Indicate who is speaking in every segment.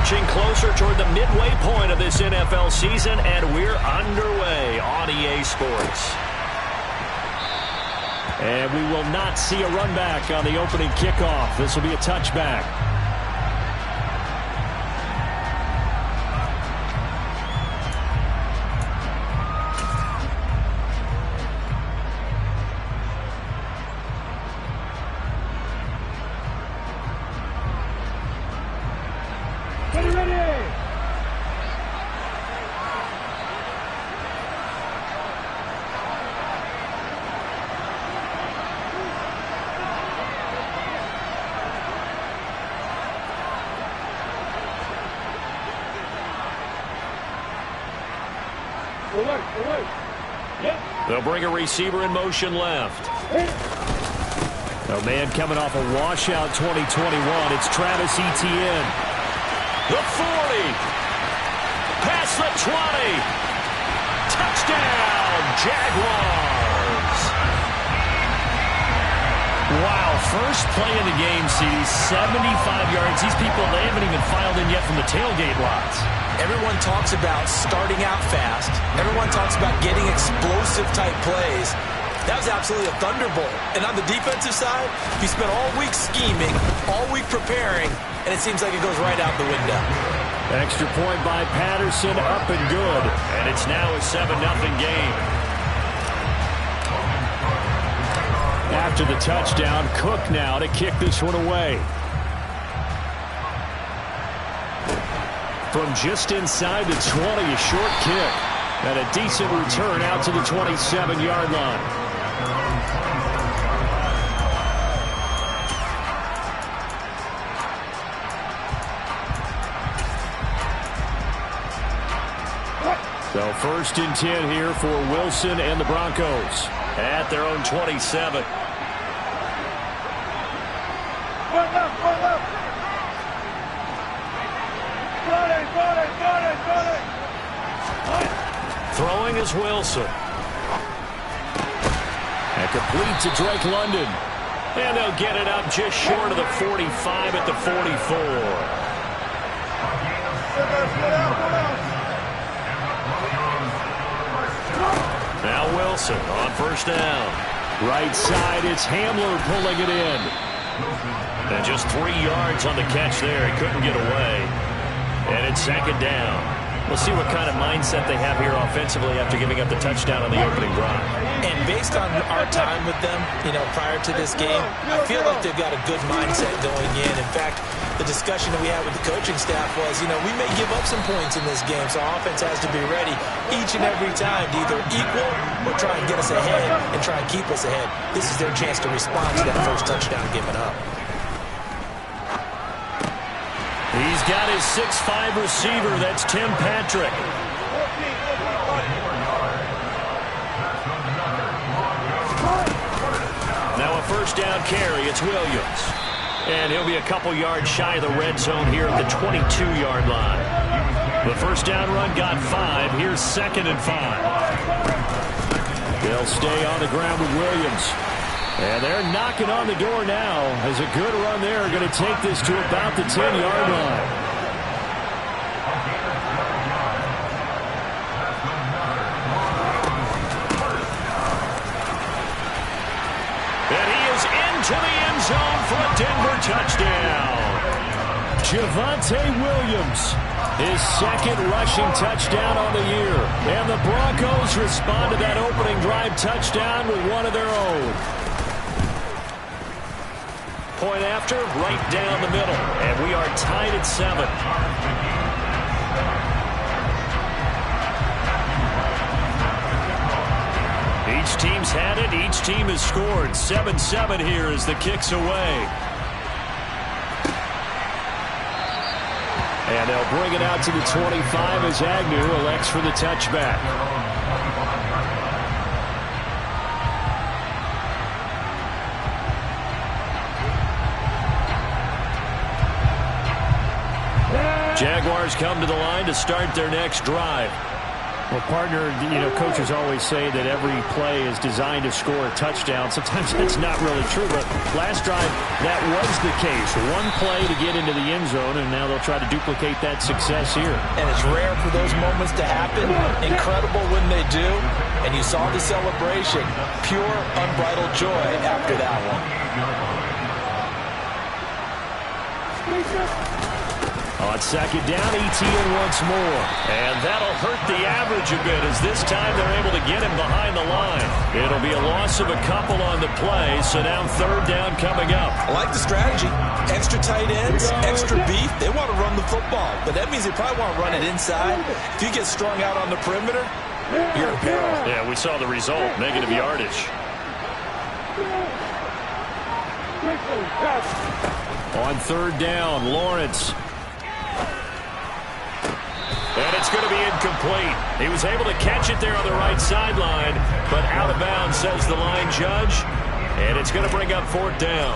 Speaker 1: Marching closer toward the midway point of this NFL season, and we're underway on EA Sports. And we will not see a run back on the opening kickoff. This will be a touchback. They'll bring a receiver in motion left. A man coming off a washout 2021. It's Travis Etienne. The 40. Past the 20. Touchdown, Jaguars. Wow, first play of the game, CD, 75 yards. These people, they haven't even filed in yet from the tailgate lots.
Speaker 2: Everyone talks about starting out fast. Everyone talks about getting explosive-type plays. That was absolutely a thunderbolt. And on the defensive side, you spent all week scheming, all week preparing, and it seems like it goes right out the window.
Speaker 1: Extra point by Patterson, up and good. And it's now a 7-0 game. After the touchdown, Cook now to kick this one away. From just inside the 20, a short kick. And a decent return out to the 27-yard line. So 1st and 10 here for Wilson and the Broncos at their own 27. Throwing is Wilson. And complete to Drake London. And they'll get it up just short of the 45 at the 44. Now Wilson on 1st down. Right side, it's Hamler pulling it in. And just 3 yards on the catch there. He couldn't get away. And it's 2nd down. We'll see what kind of mindset they have here offensively after giving up the touchdown on the opening drive.
Speaker 2: And based on our time with them, prior to this game, I feel like they've got a good mindset going in. In fact, the discussion that we had with the coaching staff was, we may give up some points in this game, so our offense has to be ready each and every time to either equal or try and get us ahead and try and keep us ahead. This is their chance to respond to that first touchdown given up.
Speaker 1: He's got his 6'5" receiver. That's Tim Patrick. Now a 1st down carry. It's Williams. And he'll be a couple yards shy of the red zone here at the 22-yard line. The 1st down run got 5. Here's 2nd and 5. They'll stay on the ground with Williams. And they're knocking on the door now as a good run there. Going to take this to about the 10-yard line. And he is into the end zone for a Denver touchdown. Javonte Williams, his 2nd rushing touchdown on the year. And the Broncos respond to that opening drive touchdown with one of their own. Point after, right down the middle. And we are tied at 7. Each team's had it. Each team has scored. 7-7 here as the kick's away. And they'll bring it out to the 25 as Agnew elects for the touchback. Jaguars come to the line to start their next drive. Well, partner, coaches always say that every play is designed to score a touchdown. Sometimes that's not really true, but last drive, that was the case. One play to get into the end zone, and now they'll try to duplicate that success here.
Speaker 2: And it's rare for those moments to happen. Incredible when they do. And you saw the celebration. Pure, unbridled joy after that one.
Speaker 1: On second down, ETN once more. And that'll hurt the average a bit as this time they're able to get him behind the line. It'll be a loss of a couple on the play, so now third down coming up.
Speaker 2: I like the strategy. Extra tight ends, extra beef. They want to run the football, but that means they probably want to run it inside. If you get strung out on the perimeter, you're in peril.
Speaker 1: Yeah, we saw the result, negative yardage. On third down, Lawrence. And it's going to be incomplete. He was able to catch it there on the right sideline, but out of bounds, says the line judge. And it's going to bring up fourth down.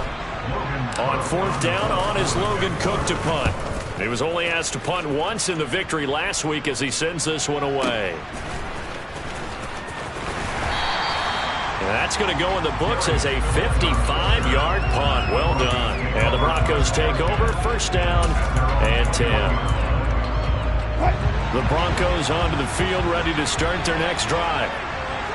Speaker 1: On fourth down, on is Logan Cook to punt. He was only asked to punt once in the victory last week as he sends this one away. And that's going to go in the books as a 55-yard punt. Well done. And the Broncos take over, first down and 10. The Broncos onto the field, ready to start their next drive.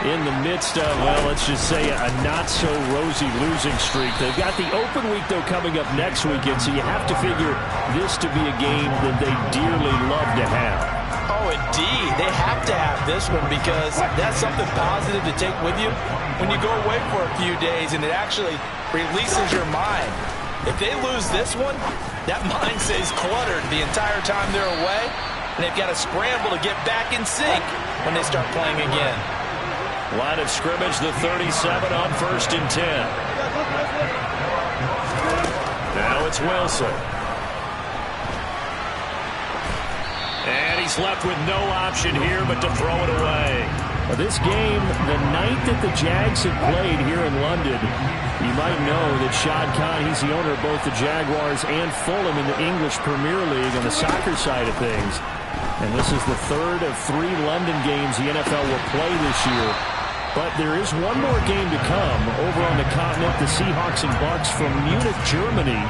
Speaker 1: In the midst of, well, let's just say a not-so-rosy losing streak. They've got the open week, though, coming up next weekend, so you have to figure this to be a game that they dearly love to have.
Speaker 2: Oh, indeed. They have to have this one because that's something positive to take with you when you go away for a few days, and it actually releases your mind. If they lose this one, that mind stays cluttered the entire time they're away. And they've got to scramble to get back in sync when they start playing again.
Speaker 1: Line of scrimmage, the 37 on first and 10. Now it's Wilson. And he's left with no option here but to throw it away. Well, this game, the night that the Jags have played here in London, you might know that Shad Khan, he's the owner of both the Jaguars and Fulham in the English Premier League on the soccer side of things. And this is the third of 3 London games the NFL will play this year. But there is one more game to come over on the continent. The Seahawks and Bucks from Munich, Germany.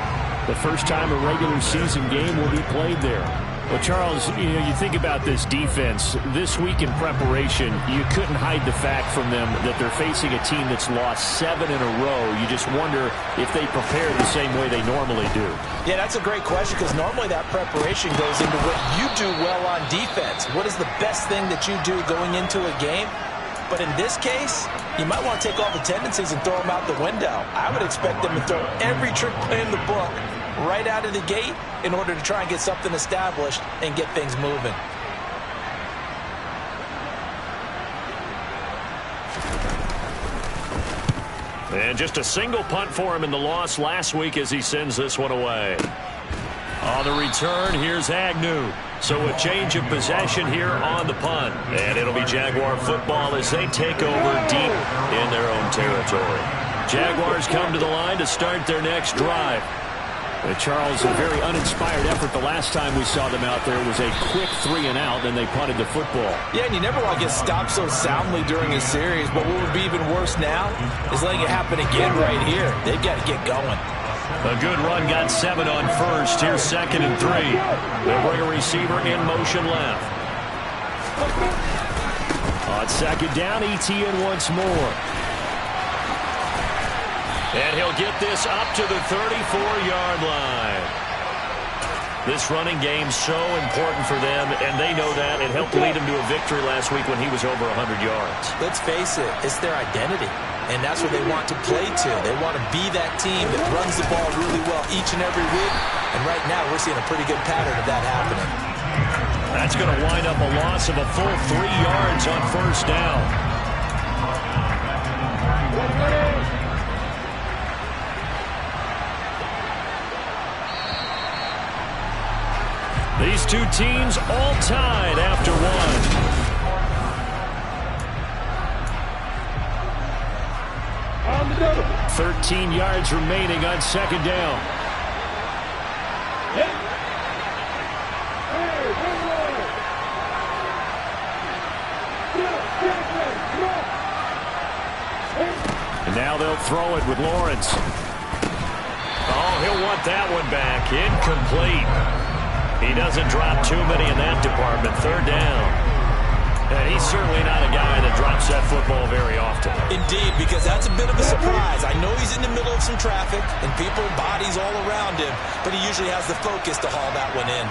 Speaker 1: The first time a regular season game will be played there. Well, Charles, you think about this defense. This week in preparation, you couldn't hide the fact from them that they're facing a team that's lost 7 in a row. You just wonder if they prepare the same way they normally do.
Speaker 2: Yeah, that's a great question because normally that preparation goes into what you do well on defense. What is the best thing that you do going into a game? But in this case, you might want to take all the tendencies and throw them out the window. I would expect them to throw every trick play in the book right out of the gate in order to try and get something established and get things moving.
Speaker 1: And just a single punt for him in the loss last week as he sends this one away. On the return, here's Agnew. So a change of possession here on the punt. And it'll be Jaguar football as they take over deep in their own territory. Jaguars come to the line to start their next drive. Charles, a very uninspired effort the last time we saw them out there was a quick 3 and out, and they punted the football.
Speaker 2: Yeah, and you never want to get stopped so soundly during a series, but what would be even worse now is letting it happen again right here. They've got to get going.
Speaker 1: A good run got 7 on first. Here's second and 3. They'll bring a receiver in motion left. On second down, ETN once more. And he'll get this up to the 34-yard line. This running game's so important for them, and they know that. It helped lead him to a victory last week when he was over 100 yards.
Speaker 2: Let's face it, it's their identity, and that's what they want to play to. They want to be that team that runs the ball really well each and every week, and right now we're seeing a pretty good pattern of that happening.
Speaker 1: That's going to wind up a loss of a full 3 yards on first down. These two teams all tied after one. 13 yards remaining on second down. throw it with Lawrence. Oh, he'll want that one back. Incomplete. He doesn't drop too many in that department. Third down. And he's certainly not a guy that drops that football very often.
Speaker 2: Indeed, because that's a bit of a surprise. I know he's in the middle of some traffic and people, bodies all around him, but he usually has the focus to haul that one in.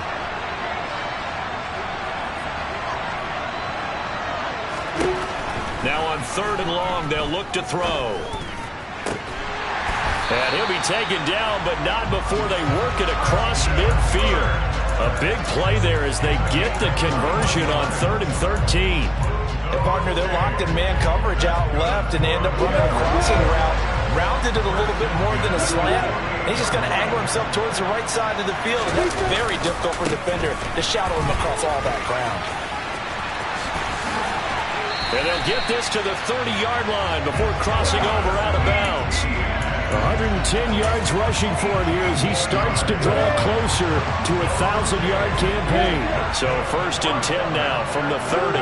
Speaker 1: Now on 3rd and long, they'll look to throw. And he'll be taken down, but not before they work it across midfield. A big play there as they get the conversion on 3rd and 13.
Speaker 2: And partner, they're locked in man coverage out left, and they end up running a crossing route. Rounded it a little bit more than a slant. He's just going to angle himself towards the right side of the field, and that's very difficult for a defender to shadow him across all that ground.
Speaker 1: And they'll get this to the 30-yard line before crossing over out of bounds. 110 yards rushing for him here as he starts to draw closer to a 1,000-yard campaign. So 1st and 10 now from the 30.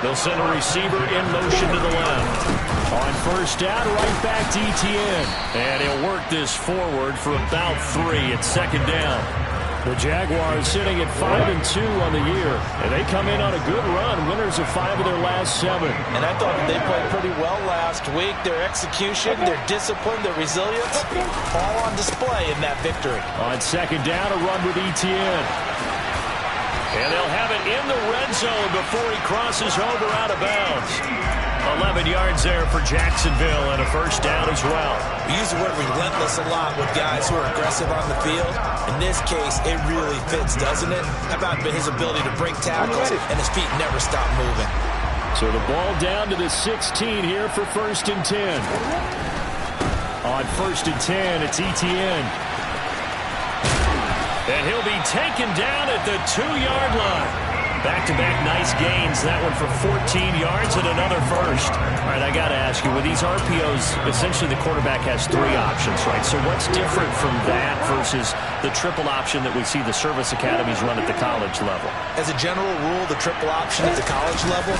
Speaker 1: They'll send a receiver in motion to the left. On 1st down, right back to Etienne. And he'll work this forward for about 3 at 2nd down. The Jaguars sitting at 5-2 on the year, and they come in on a good run, winners of 5 of their last 7.
Speaker 2: And I thought that they played pretty well last week. Their execution, their discipline, their resilience, all on display in that victory.
Speaker 1: On 2nd down, a run with Etienne. And they'll have it in the red zone before he crosses over out of bounds. 11 yards there for Jacksonville and a 1st down as well.
Speaker 2: We use the word relentless a lot with guys who are aggressive on the field. In this case, it really fits, doesn't it? How about his ability to break tackles and his feet never stop moving?
Speaker 1: So the ball down to the 16 here for 1st and 10. On 1st and 10, it's Etienne. And he'll be taken down at the 2-yard line. Back-to-back nice gains. That one for 14 yards and another 1st. All right, I got to ask you, with these RPOs, essentially the quarterback has 3 options, right? So what's different from that versus the triple option that we see the service academies run at the college level?
Speaker 2: As a general rule, the triple option at the college level,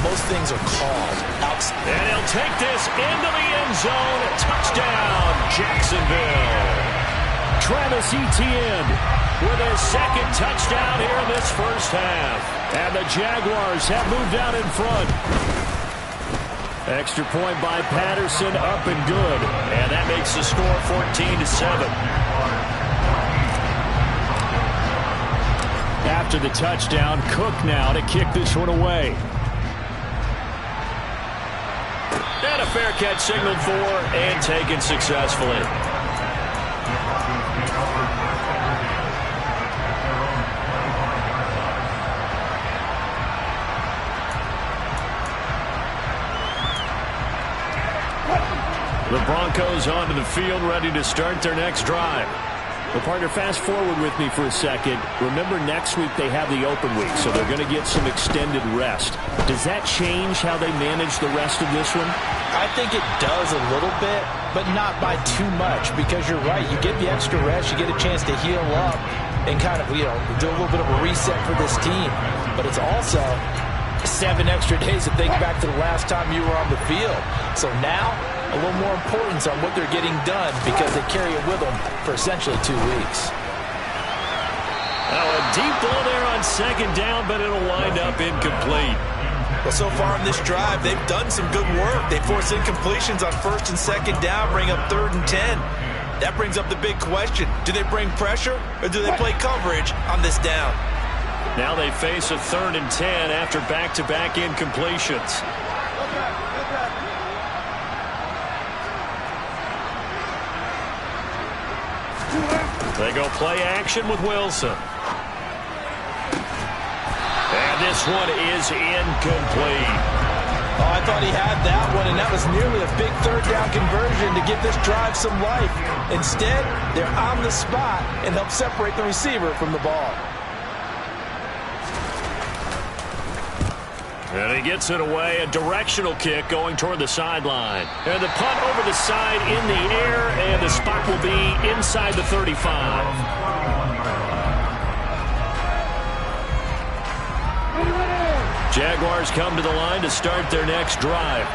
Speaker 2: most things are called out.
Speaker 1: And he'll take this into the end zone. Touchdown, Jacksonville. Travis Etienne with his 2nd touchdown here in this 1st half. And the Jaguars have moved out in front. Extra point by Patterson, up and good. And that makes the score 14-7. After the touchdown, Cook now to kick this one away. And a fair catch signaled for and taken successfully. The Broncos onto the field, ready to start their next drive. Well, partner, fast forward with me for a second. Remember, next week they have the open week, so they're going to get some extended rest. Does that change how they manage the rest of this one?
Speaker 2: I think it does a little bit, but not by too much, because you're right. You get the extra rest, you get a chance to heal up and kind of, do a little bit of a reset for this team. But it's also 7 extra days to think back to the last time you were on the field. So now, a little more importance on what they're getting done because they carry it with them for essentially 2 weeks.
Speaker 1: Now a deep ball there on 2nd down, but it'll wind up incomplete.
Speaker 2: Well, so far in this drive, they've done some good work. They force incompletions on 1st and 2nd down, bring up 3rd and 10. That brings up the big question. Do they bring pressure or do they play coverage on this down?
Speaker 1: Now they face a 3rd and 10 after back-to-back incompletions. They go play action with Wilson. And this one is incomplete.
Speaker 2: Oh, I thought he had that one, and that was nearly a big 3rd down conversion to give this drive some life. Instead, they're on the spot and help separate the receiver from the ball.
Speaker 1: And he gets it away, a directional kick going toward the sideline. And the punt over the side in the air, and the spot will be inside the 35. Jaguars come to the line to start their next drive.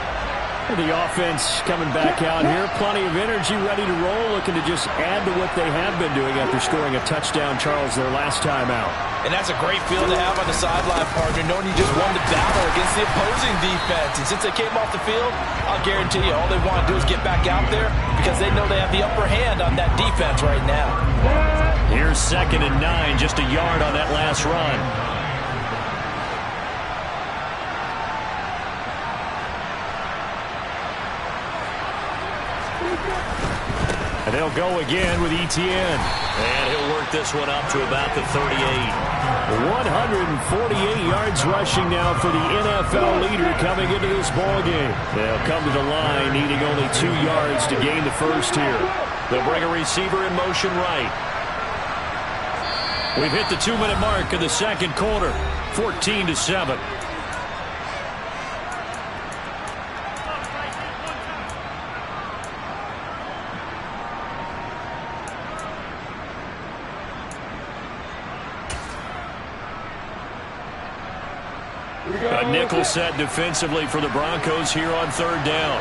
Speaker 1: The offense coming back out here. Plenty of energy, ready to roll, looking to just add to what they have been doing after scoring a touchdown, Charles, their last time out.
Speaker 2: And that's a great feeling to have on the sideline, partner, knowing you just won the battle against the opposing defense. And since they came off the field, I'll guarantee you all they want to do is get back out there because they know they have the upper hand on that defense right now.
Speaker 1: Here's 2nd and 9, just a yard on that last run. And they'll go again with Etienne.
Speaker 3: And he'll work this one up to about the 38.
Speaker 1: 148 yards rushing now for the NFL leader coming into this ball game. They'll come to the line needing only 2 yards to gain the first here.
Speaker 3: They'll bring a receiver in motion right.
Speaker 1: We've hit the 2-minute mark in the second quarter. 14-7. A nickel set defensively for the Broncos here on 3rd down.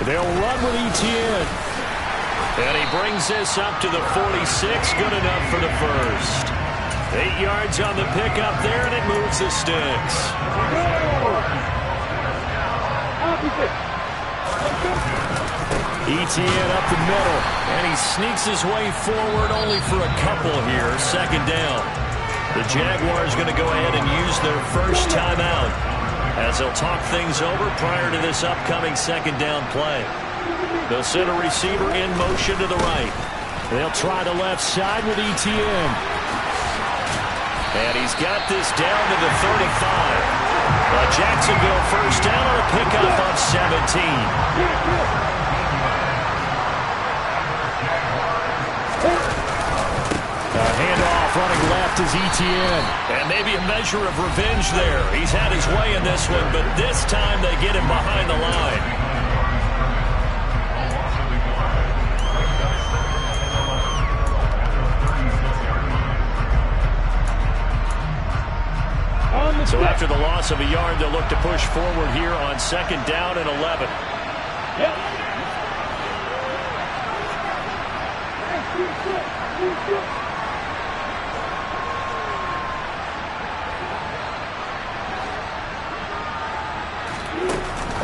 Speaker 1: They'll run with Etienne. And he brings this up to the 46. Good enough for the first. 8 yards on the pickup there, and it moves the sticks. Etienne up the middle, and he sneaks his way forward only for a couple here. 2nd down. The Jaguars going to go ahead and use their first timeout as they'll talk things over prior to this upcoming 2nd down play. They'll send a receiver in motion to the right. They'll try the left side with Etienne. And he's got this down to the 35. Jacksonville first down on a pickup of 17. Handoff running left is Etienne. And maybe a measure of revenge there. He's had his way in this one, but this time they get him behind the line. So after the loss of a yard, they'll look to push forward here on 2nd down and 11.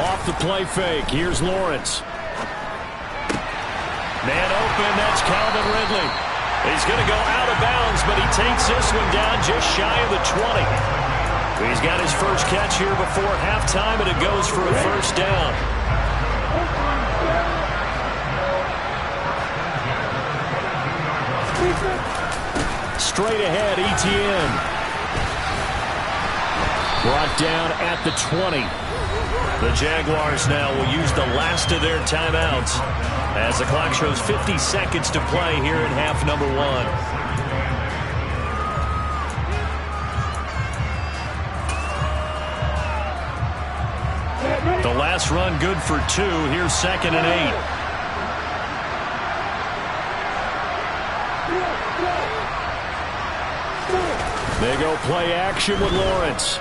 Speaker 1: Off the play fake. Here's Lawrence. Man open. That's Calvin Ridley. He's going to go out of bounds, but he takes this one down just shy of the 20. He's got his first catch here before halftime, and it goes for a first down. Straight ahead, Etienne. Brought down at the 20. The Jaguars now will use the last of their timeouts as the clock shows 50 seconds to play here in half number 1. The last run good for 2. Here's 2nd and 8. They go play action with Lawrence.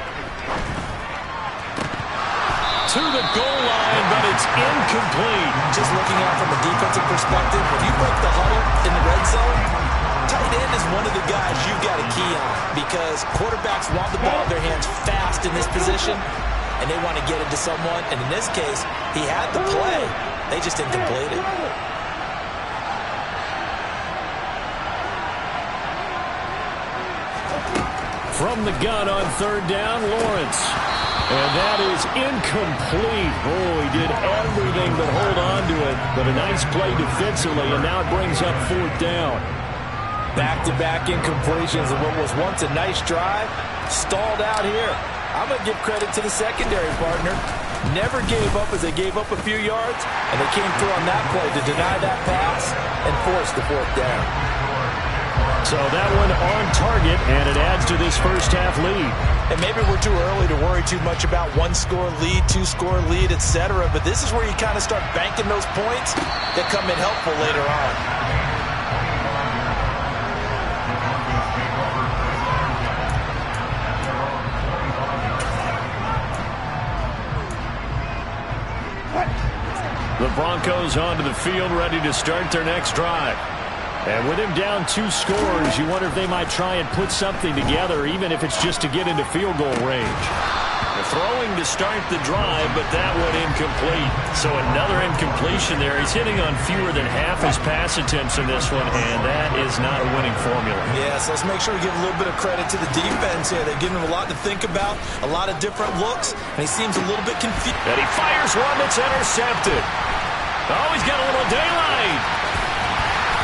Speaker 1: To the goal line, but it's incomplete.
Speaker 2: Just looking out from a defensive perspective, when you break the huddle in the red zone, tight end is one of the guys you've got to key on because quarterbacks want the ball in their hands fast in this position. And they want to get it to someone. And in this case, he had the play. They just didn't complete it.
Speaker 1: From the gun on 3rd down, Lawrence. And that is incomplete. Oh, he did everything but hold on to it. But a nice play defensively, and now it brings up 4th down.
Speaker 2: Back-to-back incompletions of what was once a nice drive. Stalled out here. I'm going to give credit to the secondary partner. Never gave up as they gave up a few yards, and they came through on that play to deny that pass and force the 4th down.
Speaker 1: So that one on target, and it adds to this first half lead.
Speaker 2: And maybe we're too early to worry too much about 1-score lead, 2-score lead, etc. But this is where you kind of start banking those points that come in helpful later on.
Speaker 1: The Broncos onto the field, ready to start their next drive. And with him down 2 scores, you wonder if they might try and put something together, even if it's just to get into field goal range. Throwing to start the drive, but that one incomplete. So another incompletion there. He's hitting on fewer than half his pass attempts in this one, and that is not a winning formula.
Speaker 2: Yeah, so let's make sure we give a little bit of credit to the defense here. They've given him a lot to think about, a lot of different looks, and he seems a little bit confused.
Speaker 1: And he fires one that's intercepted. Oh, he's got a little daylight.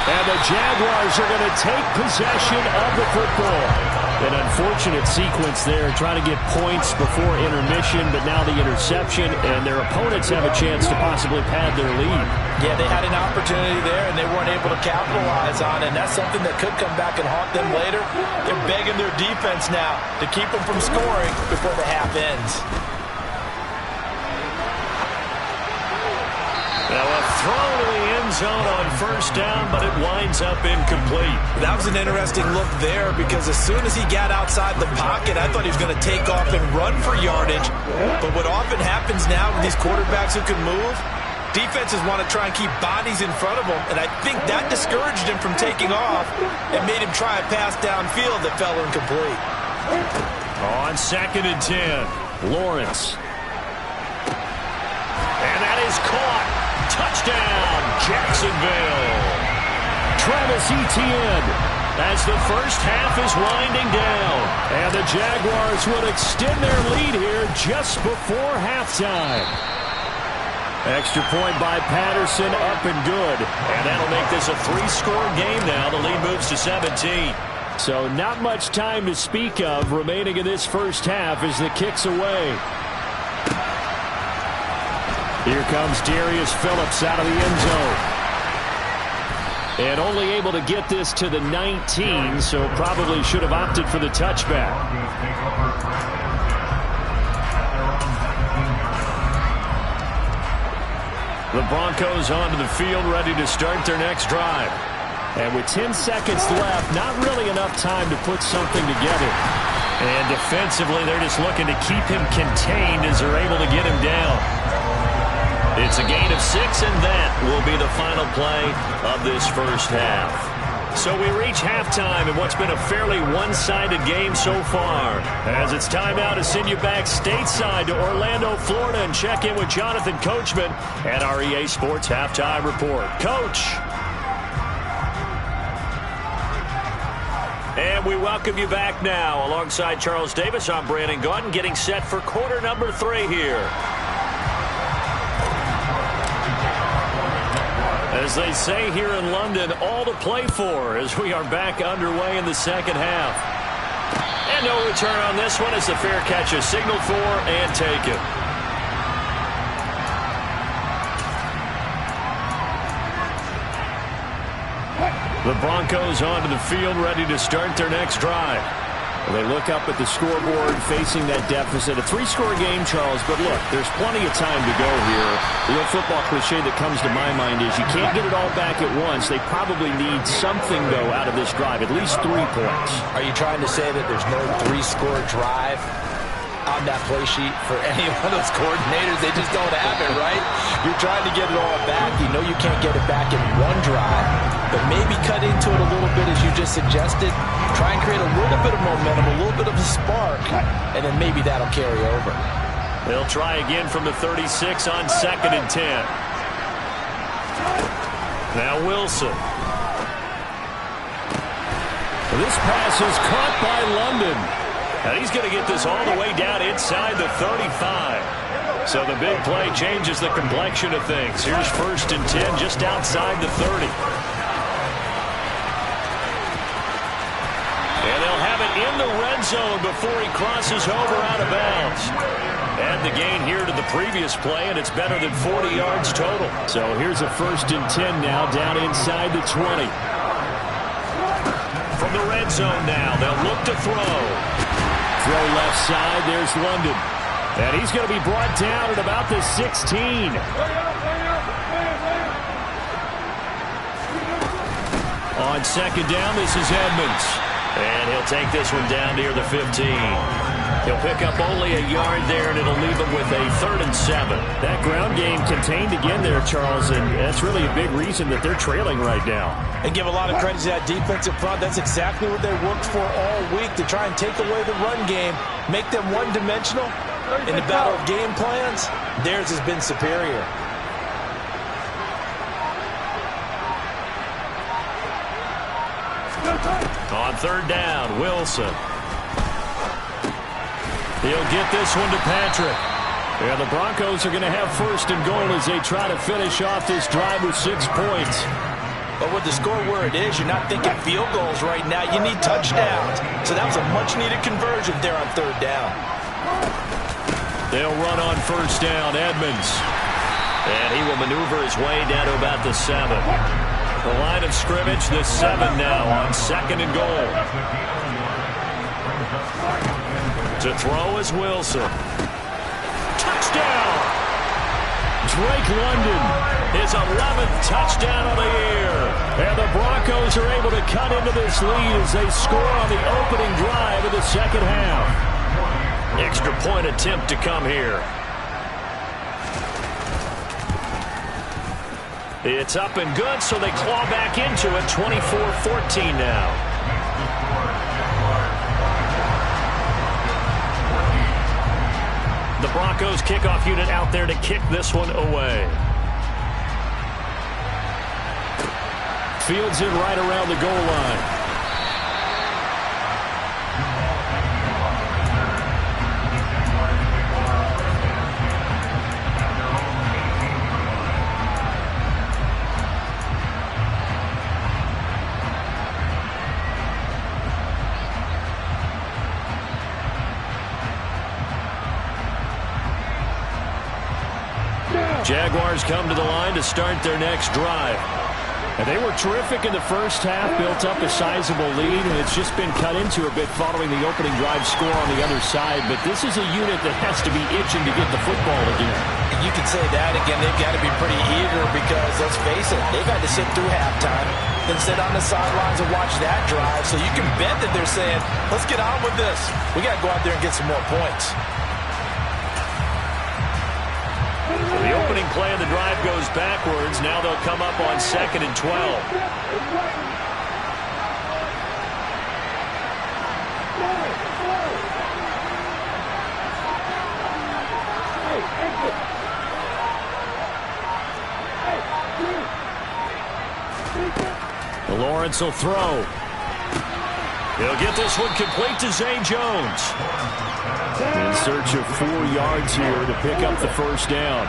Speaker 1: And the Jaguars are going to take possession of the football. An unfortunate sequence there, trying to get points before intermission, but now the interception, and their opponents have a chance to possibly pad their lead.
Speaker 2: Yeah, they had an opportunity there, and they weren't able to capitalize on it, and that's something that could come back and haunt them later. They're begging their defense now to keep them from scoring before the half ends.
Speaker 1: Now a throw to the end zone on first down, but it winds up incomplete.
Speaker 2: That was an interesting look there because as soon as he got outside the pocket, I thought he was going to take off and run for yardage. But what often happens now with these quarterbacks who can move, defenses want to try and keep bodies in front of them, and I think that discouraged him from taking off and made him try a pass downfield that fell incomplete.
Speaker 1: On 2nd and 10, Lawrence. And that is caught. Touchdown, Jacksonville. Travis Etienne as the first half is winding down. And the Jaguars will extend their lead here just before halftime. Extra point by Patterson, up and good. And that'll make this a 3-score game now. The lead moves to 17. So not much time to speak of remaining in this first half as the kick's away. Here comes Darius Phillips out of the end zone. And only able to get this to the 19, so probably should have opted for the touchback. The Broncos onto the field, ready to start their next drive. And with 10 seconds left, not really enough time to put something together. And defensively, they're just looking to keep him contained as they're able to get him down. It's a gain of 6, and that will be the final play of this first half. So we reach halftime in what's been a fairly one-sided game so far. As it's time now to send you back stateside to Orlando, Florida, and check in with Jonathan Coachman at our EA Sports Halftime Report. Coach. And we welcome you back now. Alongside Charles Davis, I'm Brandon Gaudin, getting set for quarter number 3 here. As they say here in London, all to play for as we are back underway in the second half. And no return on this one as the fair catch is signaled for and taken. The Broncos onto the field, ready to start their next drive. They look up at the scoreboard, facing that deficit. A 3-score game, Charles, but look, there's plenty of time to go here. The old football cliche that comes to my mind is you can't get it all back at once. They probably need something, though, out of this drive, at least 3 points.
Speaker 2: Are you trying to say that there's no 3-score drive on that play sheet for any one of those coordinators? They just don't have it, right? You're trying to get it all back. You know you can't get it back in one drive, but maybe cut into it a little bit as you just suggested. Try and create a little bit of momentum, a little bit of a spark, and then maybe that'll carry over.
Speaker 1: They'll try again from the 36 on 2nd and 10. Now Wilson. This pass is caught by London. And he's going to get this all the way down inside the 35. So the big play changes the complexion of things. Here's 1st and 10 just outside the 30. And they'll have it in the red zone before he crosses over out of bounds. Add the gain here to the previous play, and it's better than 40 yards total. So here's a 1st and 10 now down inside the 20. From the red zone now, they'll look to throw. Throw left side, there's London. And he's going to be brought down at about the 16. On 2nd down, this is Edmonds. And he'll take this one down near the 15. He'll pick up only a yard there, and it'll leave him with a 3rd and 7.
Speaker 3: That ground game contained again there, Charles, and that's really a big reason that they're trailing right now.
Speaker 2: And give a lot of credit to that defensive front. That's exactly what they worked for all week, to try and take away the run game, make them one-dimensional. In the battle of game plans, theirs has been superior.
Speaker 1: On 3rd down, Wilson. He'll get this one to Patrick.
Speaker 3: Yeah, the Broncos are going to have 1st and goal as they try to finish off this drive with 6 points.
Speaker 2: But with the score where it is, you're not thinking field goals right now. You need touchdowns. So that was a much-needed conversion there on 3rd down.
Speaker 1: They'll run on 1st down, Edmonds. And he will maneuver his way down to about the 7. The line of scrimmage, the 7 now on 2nd and goal. To throw is Wilson. Touchdown!
Speaker 3: Drake London,
Speaker 1: His 11th touchdown of the year.
Speaker 3: and the Broncos are able to cut into this lead as they score on the opening drive of the 2nd half.
Speaker 1: Extra point attempt to come here. It's up and good, so they claw back into it. 24-14 now. The Broncos kickoff unit out there to kick this one away.
Speaker 3: Fields it right around the goal line.
Speaker 1: Jaguars come to the line to start their next drive.
Speaker 3: And they were terrific in the first half, built up a sizable lead, and it's just been cut into a bit following the opening drive score on the other side. But this is a unit that has to be itching to get the football again.
Speaker 2: You can say that again. They've got to be pretty eager because, let's face it, they've had to sit through halftime, then sit on the sidelines and watch that drive. So you can bet that they're saying, let's get on with this. We got to go out there and get some more points.
Speaker 1: The opening play of the drive goes backwards. Now they'll come up on 2nd and 12.
Speaker 3: Lawrence will throw.
Speaker 1: He'll get this one complete to Zay Jones.
Speaker 3: In search of 4 yards here to pick up the 1st down.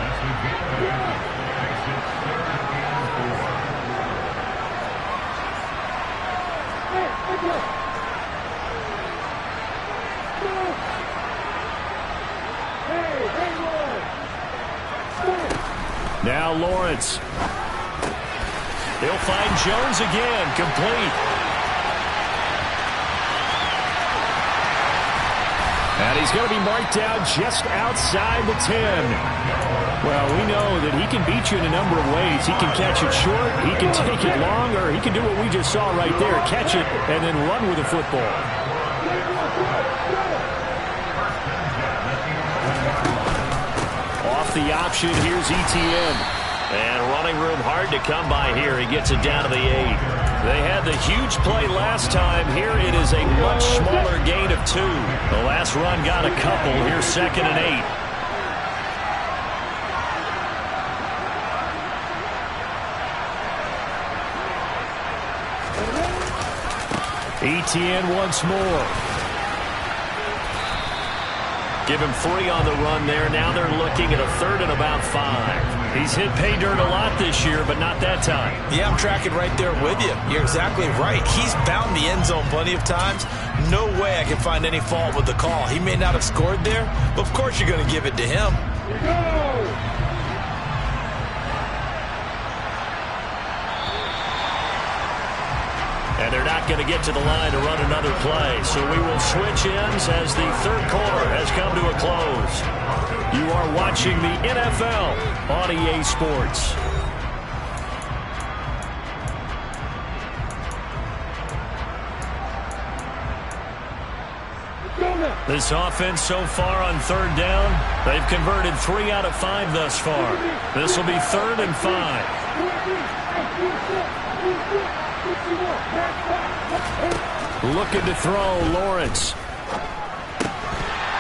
Speaker 3: Now Lawrence.
Speaker 1: He'll find Jones again, complete.
Speaker 3: And he's going to be marked down just outside the 10. Well, we know that he can beat you in a number of ways. He can catch it short, he can take it long, or he can do what we just saw right there, catch it and then run with the football. Off the option, here's Etienne.
Speaker 1: And running room hard to come by here. He gets it down to the 8. They had the huge play last time. Here it is a much smaller gain of 2. The last run got a couple. Here's 2nd and 8.
Speaker 3: Etienne once more.
Speaker 1: Give him 3 on the run there. Now they're looking at a 3rd and about 5.
Speaker 3: He's hit pay dirt a lot this year, but not that time.
Speaker 2: Yeah, I'm tracking right there with you. You're exactly right. He's found the end zone plenty of times. No way I can find any fault with the call. He may not have scored there, but of course you're going to give it to him.
Speaker 1: And they're not going to get to the line to run another play. So we will switch ends as the 3rd quarter has come to a close.
Speaker 3: You are watching the NFL on EA Sports.
Speaker 1: This offense so far on third down, they've converted 3 out of 5 thus far. This will be 3rd and 5. Looking to throw, Lawrence.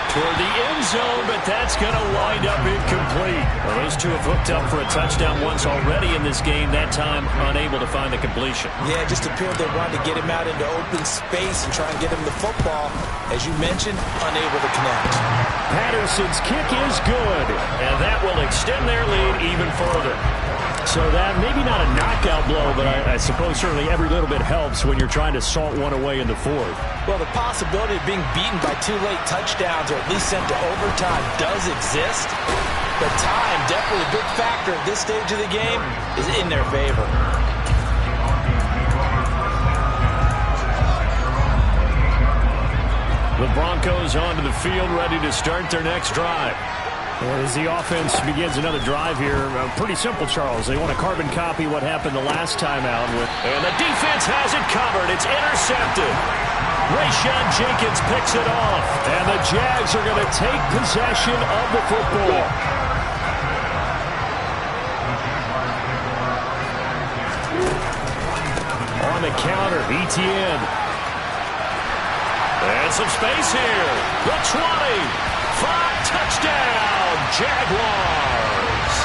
Speaker 1: Toward the end zone, but that's going to wind up incomplete. Well, those two have hooked up for a touchdown once already in this game, that time unable to find the completion.
Speaker 2: Yeah, it just appeared they wanted to get him out into open space and try and get him the football. As you mentioned, unable to connect.
Speaker 3: Patterson's kick is good.
Speaker 1: And that will extend their lead even further.
Speaker 3: So that, maybe not a knockout blow, but I suppose certainly every little bit helps when you're trying to salt one away in the 4th.
Speaker 2: Well, the possibility of being beaten by 2 late touchdowns or at least sent to overtime does exist. But time, definitely a big factor at this stage of the game, is in their favor.
Speaker 1: The Broncos onto the field, ready to start their next drive.
Speaker 3: As the offense begins another drive here, pretty simple, Charles. They want to carbon copy what happened the last time out.
Speaker 1: And the defense has it covered. It's intercepted. Rayshon Jenkins picks it off.
Speaker 3: And the Jags are going to take possession of the football. On the counter, Etienne.
Speaker 1: And some space here. The 20. 5, touchdown, Jaguars.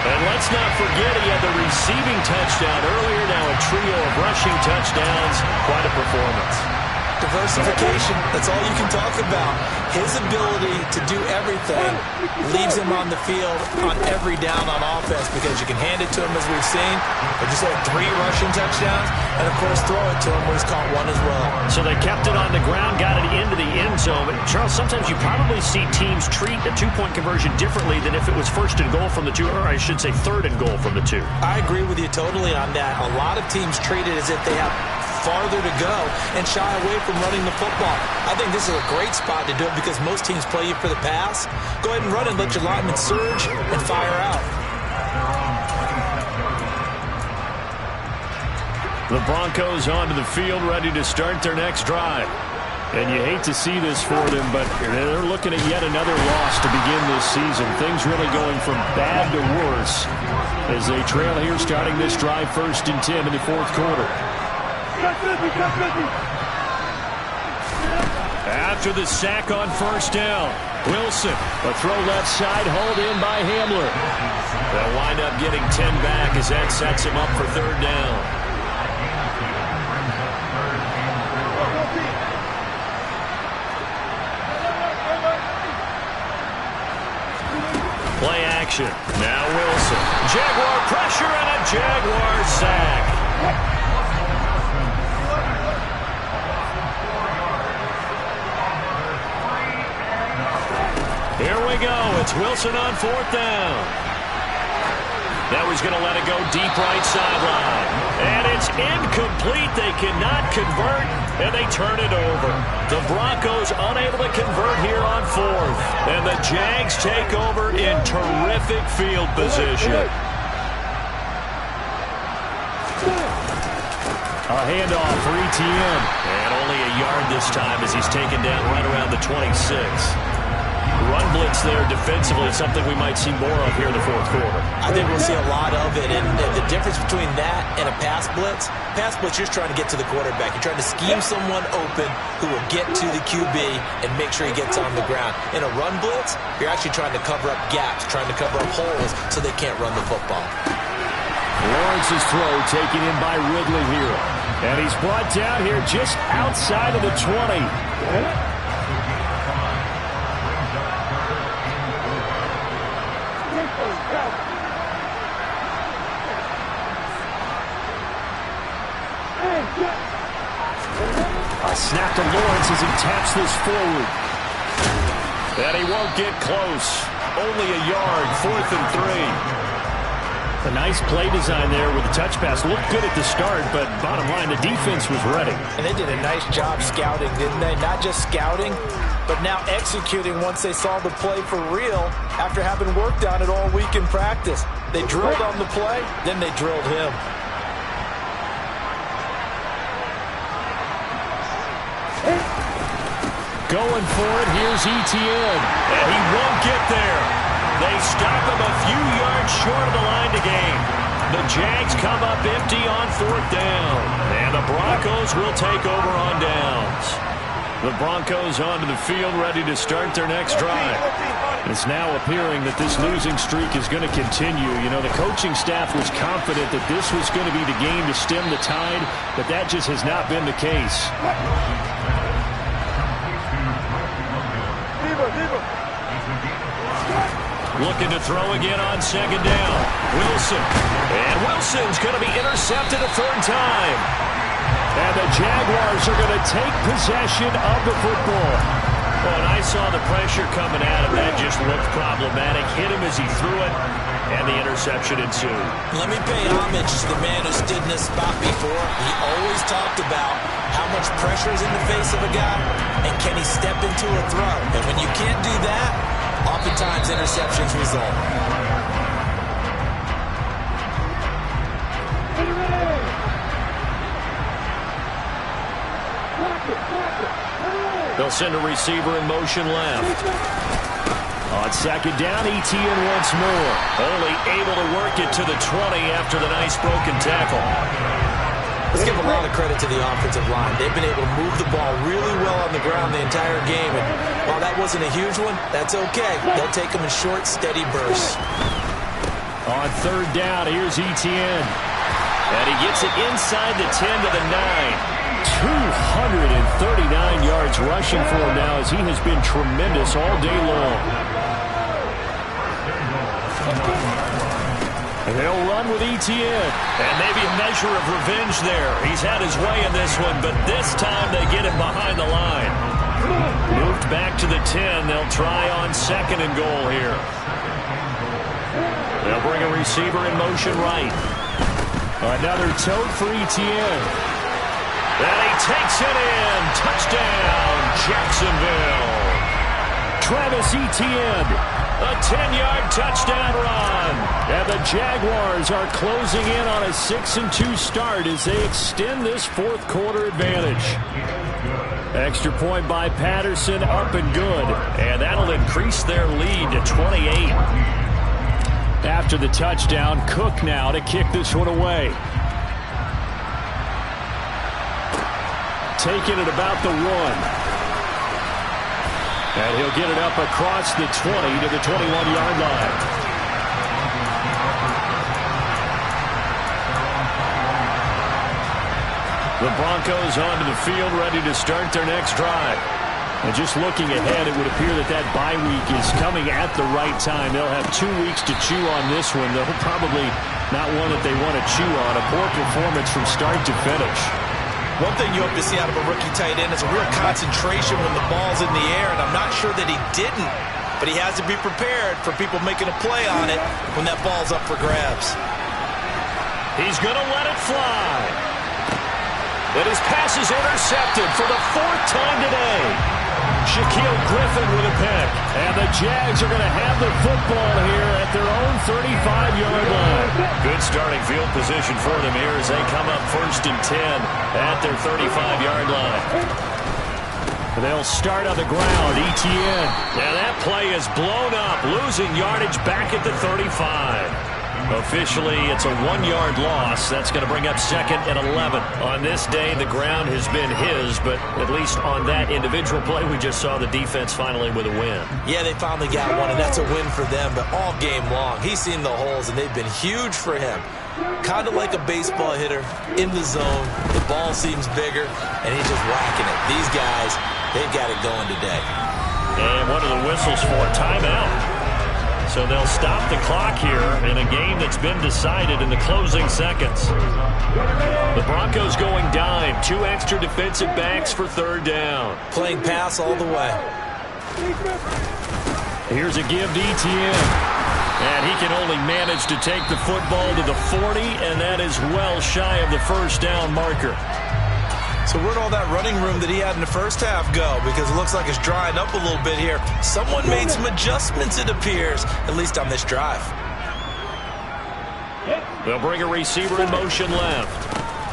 Speaker 1: And let's not forget he had the receiving touchdown earlier. Now a trio of rushing touchdowns. Quite a performance.
Speaker 2: Diversification, that's all you can talk about. His ability to do everything leaves him on the field on every down on offense because you can hand it to him as we've seen. But just had 3 rushing touchdowns and, of course, throw it to him where he's caught 1 as well.
Speaker 1: So they kept it on the ground, got it into the end zone. But, Charles, sometimes you probably see teams treat a 2-point conversion differently than if it was 1st and goal from the 2, or I should say 3rd and goal from the 2.
Speaker 2: I agree with you totally on that. A lot of teams treat it as if they have farther to go and shy away from running the football. I think this is a great spot to do it because most teams play you for the pass. Go ahead and run and let your linemen surge and fire out.
Speaker 1: The Broncos onto the field, ready to start their next drive.
Speaker 3: And you hate to see this for them, but they're looking at yet another loss to begin this season. Things really going from bad to worse as they trail here starting this drive 1st and 10 in the 4th quarter.
Speaker 1: After the sack on 1st down, Wilson, a throw left side, hauled in by Hamler. They'll wind up getting 10 back as that sets him up for 3rd down. Play action. Now Wilson. Jaguar pressure and a Jaguar sack. Here we go. It's Wilson on 4th down. Now he's going to let it go deep right sideline. And it's incomplete. They cannot convert, and they turn it over. The Broncos unable to convert here on 4th. And the Jags take over in terrific field position.
Speaker 3: A handoff for Etienne.
Speaker 1: And only a yard this time as he's taken down right around the 26. Run blitz there defensively, something we might see more of here in the 4th quarter.
Speaker 2: I think we'll see a lot of it, and the difference between that and a pass blitz, you're just trying to get to the quarterback. You're trying to scheme someone open who will get to the QB and make sure he gets on the ground. In a run blitz, you're actually trying to cover up gaps, trying to cover up holes so they can't run the football.
Speaker 3: Lawrence's throw taken in by Ridley here. And he's brought down here just outside of the 20. A snap to Lawrence as he taps this forward.
Speaker 1: And he won't get close. Only a yard, 4th and 3.
Speaker 3: A nice play design there with the touch pass. Looked good at the start, but bottom line, the defense was ready.
Speaker 2: And they did a nice job scouting, didn't they? Not just scouting, but now executing once they saw the play for real after having worked on it all week in practice. They drilled on the play, then they drilled him.
Speaker 3: going for it. Here's Etienne.
Speaker 1: And he won't get there. They stop him a few yards short of the line to gain. The Jags come up empty on 4th down. And the Broncos will take over on downs. The Broncos onto the field ready to start their next drive. It's now appearing that this losing streak is going to continue. You know, the coaching staff was confident that this was going to be the game to stem the tide, but that just has not been the case. Looking to throw again on 2nd down. Wilson. And Wilson's going to be intercepted a 3rd time.
Speaker 3: And the Jaguars are going to take possession of the football.
Speaker 1: Well, and I saw the pressure coming at him. That just looked problematic. Hit him as he threw it, and the interception ensued.
Speaker 2: Let me pay homage to the man who stood in this spot before. He always talked about how much pressure is in the face of a guy, and can he step into a throw. And when you can't do that, oftentimes interceptions result.
Speaker 1: They'll send a receiver in motion left.
Speaker 3: On 2nd down, Etienne once more.
Speaker 1: Only able to work it to the 20 after the nice broken tackle.
Speaker 2: Let's give a lot of credit to the offensive line. They've been able to move the ball really well on the ground the entire game. And while that wasn't a huge one, that's okay. They'll take them in short, steady bursts.
Speaker 3: On 3rd down, here's Etienne.
Speaker 1: And he gets it inside the 10 to the 9.
Speaker 3: 239 yards rushing for him now as he has been tremendous all day long. And they'll run with Etienne.
Speaker 1: And maybe a measure of revenge there. He's had his way in this one, but this time they get him behind the line. Moved back to the 10. They'll try on 2nd and goal here. They'll bring a receiver in motion right.
Speaker 3: Another tote for Etienne.
Speaker 1: And he takes it in. Touchdown, Jacksonville.
Speaker 3: Travis Etienne.
Speaker 1: A 10-yard touchdown run.
Speaker 3: And the Jaguars are closing in on a 6-2 start as they extend this 4th quarter advantage. Extra point by Patterson, up and good.
Speaker 1: And that'll increase their lead to 28.
Speaker 3: After the touchdown, Cook now to kick this one away. Taking it about the 1. And he'll get it up across the 20 to the 21-yard line. The Broncos onto the field ready to start their next drive. And just looking ahead, it would appear that bye week is coming at the right time. They'll have 2 weeks to chew on this one. They'll probably not one that they want to chew on. A poor performance from start to finish.
Speaker 2: One thing you hope to see out of a rookie tight end is a real concentration when the ball's in the air, and I'm not sure that he didn't, but he has to be prepared for people making a play on it when that ball's up for grabs.
Speaker 1: He's going to let it fly. And his pass is intercepted for the 4th time today. Shaquille Griffin with a pick.
Speaker 3: And the Jags are going to have the football here at their own 35-yard line.
Speaker 1: Good starting field position for them here as they come up 1st and 10 at their 35-yard line.
Speaker 3: They'll start on the ground. Etienne.
Speaker 1: Now that play is blown up, losing yardage back at the 35. Officially, it's a 1-yard loss. That's going to bring up 2nd and 11. On this day, the ground has been his, but at least on that individual play, we just saw the defense finally with a win.
Speaker 2: Yeah, they finally got one, and that's a win for them, but all game long, he's seen the holes, and they've been huge for him. Kind of like a baseball hitter in the zone. The ball seems bigger, and he's just whacking it. These guys, they've got it going today.
Speaker 1: And one of the whistles for a timeout. So they'll stop the clock here in a game that's been decided in the closing seconds. The Broncos going dime. 2 extra defensive backs for 3rd down.
Speaker 2: Playing pass all the way.
Speaker 3: Here's a give to Etienne.
Speaker 1: And he can only manage to take the football to the 40, and that is well shy of the 1st down marker.
Speaker 2: So where'd all that running room that he had in the first half go? Because it looks like it's drying up a little bit here. Someone made some adjustments, it appears, at least on this drive.
Speaker 1: They'll bring a receiver in motion left.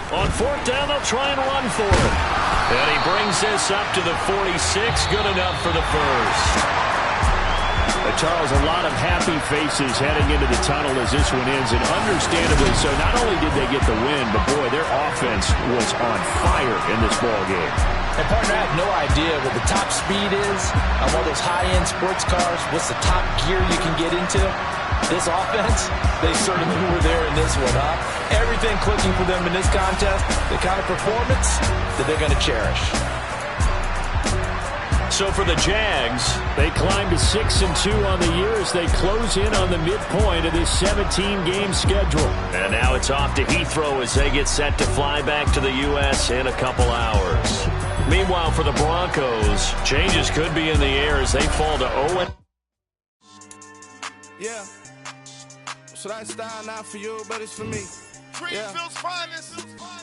Speaker 1: On 4th down, they'll try and run for it. And he brings this up to the 46. Good enough for the first.
Speaker 3: Charles, a lot of happy faces heading into the tunnel as this one ends, and understandably so. Not only did they get the win, but, boy, their offense was on fire in this ball game.
Speaker 2: And, partner, I have no idea what the top speed is on one of those high-end sports cars. What's the top gear you can get into? This offense, they certainly were there in this one, huh? Everything clicking for them in this contest, the kind of performance that they're going to cherish.
Speaker 1: So for the Jags,
Speaker 3: they climb to 6-2 on the year as they close in on the midpoint of this 17-game schedule.
Speaker 1: And now it's off to Heathrow as they get set to fly back to the U.S. in a couple hours. Meanwhile, for the Broncos, changes could be in the air as they fall to 0.
Speaker 4: Yeah. So that style not for you, but it's for me.
Speaker 5: Greenfield's finest.